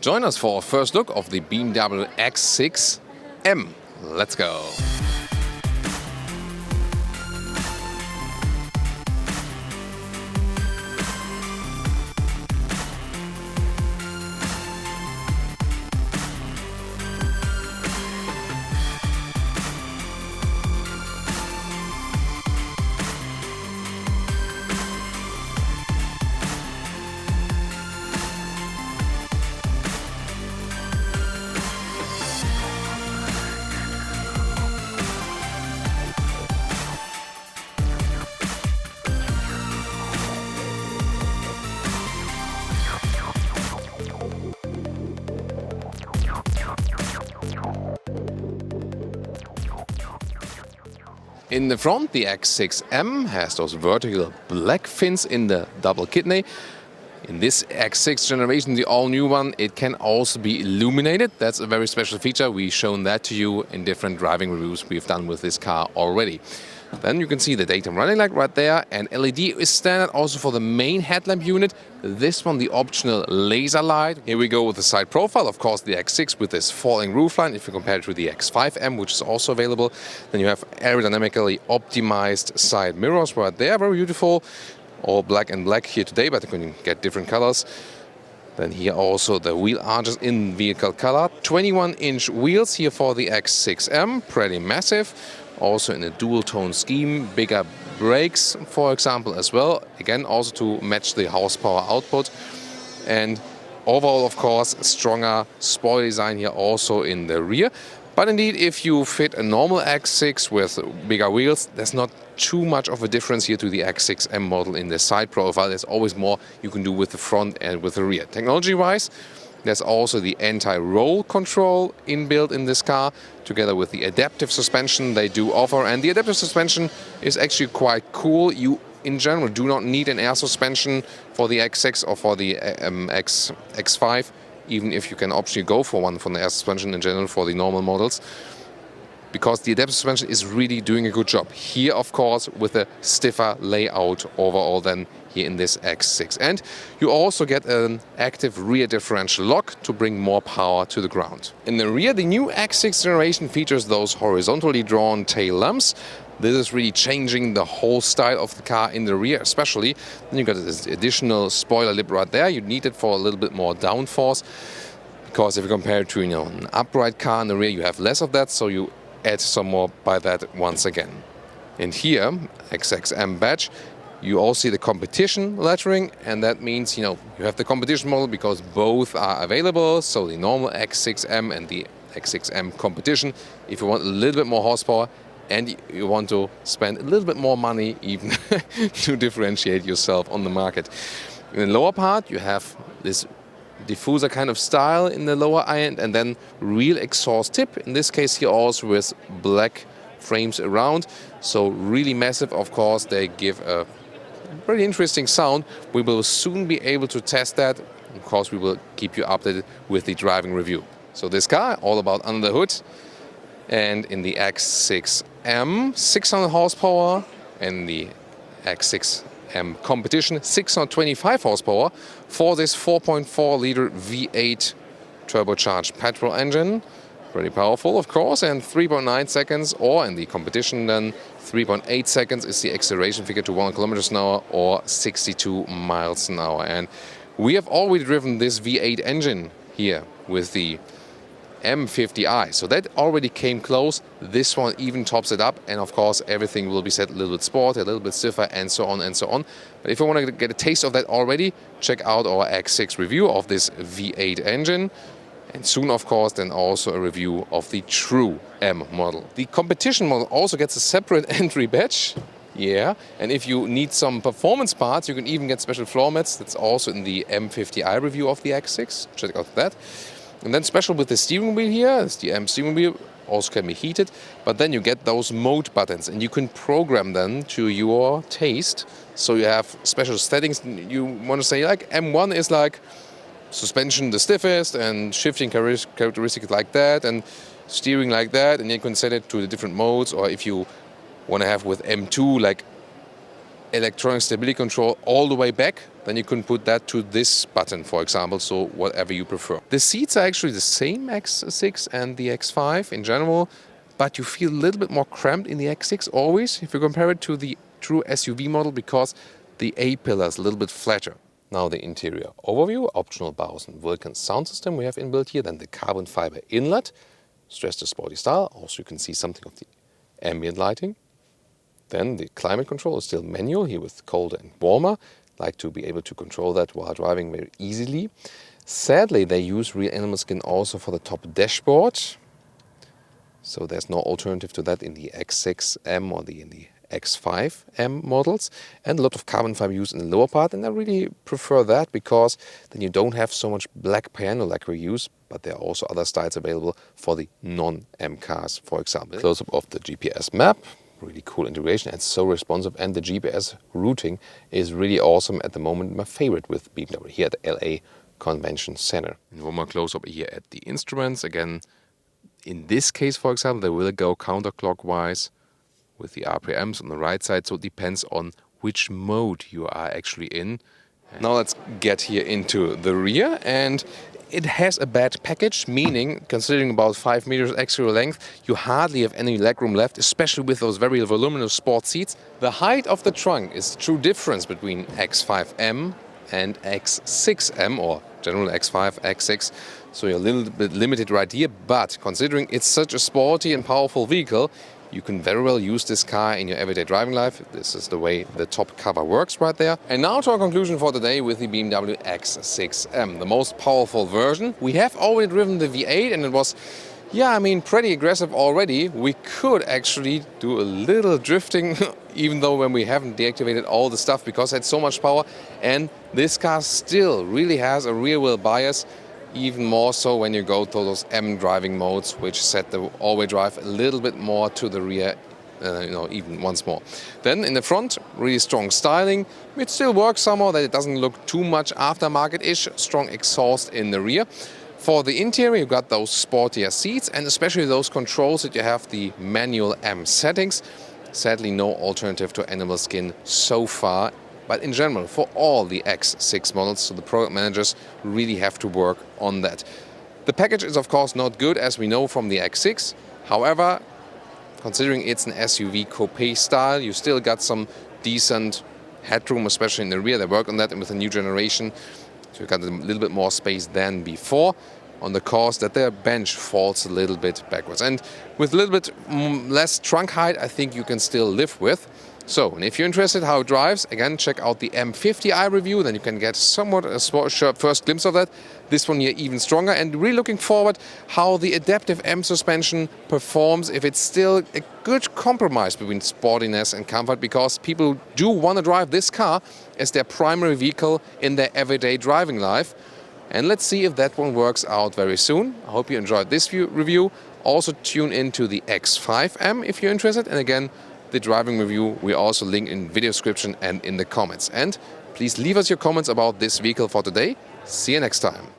Join us for a first look of the BMW X6 M. Let's go! In the front, the X6 M has those vertical black fins in the double kidney. In this X6 generation, the all-new one, it can also be illuminated. That's a very special feature. We've shown that to you in different driving reviews we've done with this car already. Then you can see the daytime running light right there, and LED is standard also for the main headlamp unit. This one, the optional laser light. Here we go with the side profile. Of course, the X6 with this falling roofline. If you compare it to the X5 M, which is also available, then you have aerodynamically optimized side mirrors right there. Very beautiful. All black and black here today, but you can get different colors. Then here also the wheel arches in vehicle color. 21-inch wheels here for the X6 M, pretty massive. Also in a dual tone scheme, bigger brakes, for example, as well. Again, also to match the horsepower output. And overall, of course, stronger spoiler design here also in the rear. But indeed, if you fit a normal X6 with bigger wheels, there's not too much of a difference here to the X6 M model in the side profile. There's always more you can do with the front and with the rear. Technology-wise, there's also the anti-roll control inbuilt in this car, together with the adaptive suspension they do offer. And the adaptive suspension is actually quite cool. You, in general, do not need an air suspension for the X6 or for the X5, even if you can optionally go for one for the air suspension in general for the normal models, because the adaptive suspension is really doing a good job. Here, of course, with a stiffer layout overall than here in this X6. And you also get an active rear differential lock to bring more power to the ground. In the rear, the new X6 generation features those horizontally drawn tail lamps. This is really changing the whole style of the car in the rear especially. Then you got this additional spoiler lip right there. You need it for a little bit more downforce, because if you compare it to an upright car in the rear, you have less of that, so you add some more by that once again. And here, X6M badge, you all see the competition lettering, and that means you have the competition model because both are available. So the normal X6M and the X6M Competition. If you want a little bit more horsepower and you want to spend a little bit more money even to differentiate yourself on the market. In the lower part, you have this diffuser kind of style in the lower end, and then real exhaust tip. In this case here also with black frames around. So really massive, of course. They give a pretty interesting sound. We will soon be able to test that. Of course, we will keep you updated with the driving review. So this car, all about under the hood. And in the X6M, 600 horsepower. In the X6 M Competition, 625 horsepower for this 4.4 liter V8 turbocharged petrol engine. Pretty powerful, of course, and 3.9 seconds, or in the Competition then 3.8 seconds is the acceleration figure to 1 kilometers an hour or 62 miles an hour. And we have already driven this V8 engine here with the M50i, so that already came close. This one even tops it up, and of course everything will be set a little bit sport, a little bit stiffer, and so on and so on. But if you want to get a taste of that already, check out our X6 review of this V8 engine. And soon, of course, then also a review of the true M model. The Competition model also gets a separate entry badge. Yeah, and if you need some performance parts, you can even get special floor mats. That's also in the M50i review of the X6. Check out that. And then special with the steering wheel here, it's the M steering wheel, also can be heated. But then you get those mode buttons, and you can program them to your taste. So you have special settings. You want to say like M1 is like suspension the stiffest and shifting characteristics like that and steering like that, and you can set it to the different modes. Or if you want to have with M2 like electronic stability control all the way back, then you can put that to this button, for example, so whatever you prefer. The seats are actually the same X6 and the X5 in general, but you feel a little bit more cramped in the X6 always if you compare it to the true SUV model, because the A-pillar is a little bit flatter. Now the interior overview, optional Bose and Vulcan sound system we have inbuilt here, then the carbon fiber inlet, stress the sporty style, also you can see something of the ambient lighting. Then the climate control is still manual here with colder and warmer. Like to be able to control that while driving very easily. Sadly, they use real animal skin also for the top dashboard. So there's no alternative to that in the X6 M or in the X5 M models. And a lot of carbon fiber used in the lower part. And I really prefer that, because then you don't have so much black piano lacquer use. But there are also other styles available for the non-M cars, for example. Close-up of the GPS map. Really cool integration and so responsive, and the GPS routing is really awesome at the moment. My favorite with BMW here at the LA Convention Center. And one more close-up here at the instruments. Again, in this case, for example, they will go counterclockwise with the RPMs on the right side, so it depends on which mode you are actually in. Now let's get here into the rear, and it has a bad package, meaning, considering about 5 meters exterior length, you hardly have any legroom left, especially with those very voluminous sport seats. The height of the trunk is the true difference between X5M and X6M, or general X5, X6. So you're a little bit limited right here, but considering it's such a sporty and powerful vehicle, you can very well use this car in your everyday driving life. This is the way the top cover works right there. And now to our conclusion for today with the BMW X6M, the most powerful version. We have already driven the V8 and it was, pretty aggressive already. We could actually do a little drifting, even though when we haven't deactivated all the stuff, because it had so much power. And this car still really has a rear wheel bias. Even more so when you go to those M driving modes, which set the all-wheel drive a little bit more to the rear, even once more. Then in the front, really strong styling. It still works somehow that it doesn't look too much aftermarket-ish. Strong exhaust in the rear. For the interior, you've got those sportier seats, and especially those controls that you have the manual M settings. Sadly, no alternative to animal skin so far. But in general, for all the X6 models, so the product managers really have to work on that. The package is of course not good, as we know from the X6. However, considering it's an SUV coupe style, you still got some decent headroom, especially in the rear. They work on that with the new generation. So you got a little bit more space than before, on the cause that their bench falls a little bit backwards. And with a little bit less trunk height, I think you can still live with. So, and if you're interested how it drives, again, check out the M50i review, then you can get somewhat a first glimpse of that. This one here even stronger, and really looking forward how the adaptive M suspension performs, if it's still a good compromise between sportiness and comfort, because people do want to drive this car as their primary vehicle in their everyday driving life. And let's see if that one works out very soon. I hope you enjoyed this review. Also tune into the X5M if you're interested, and again, the driving review we also link in video description and in the comments. And please leave us your comments about this vehicle for today. See you next time.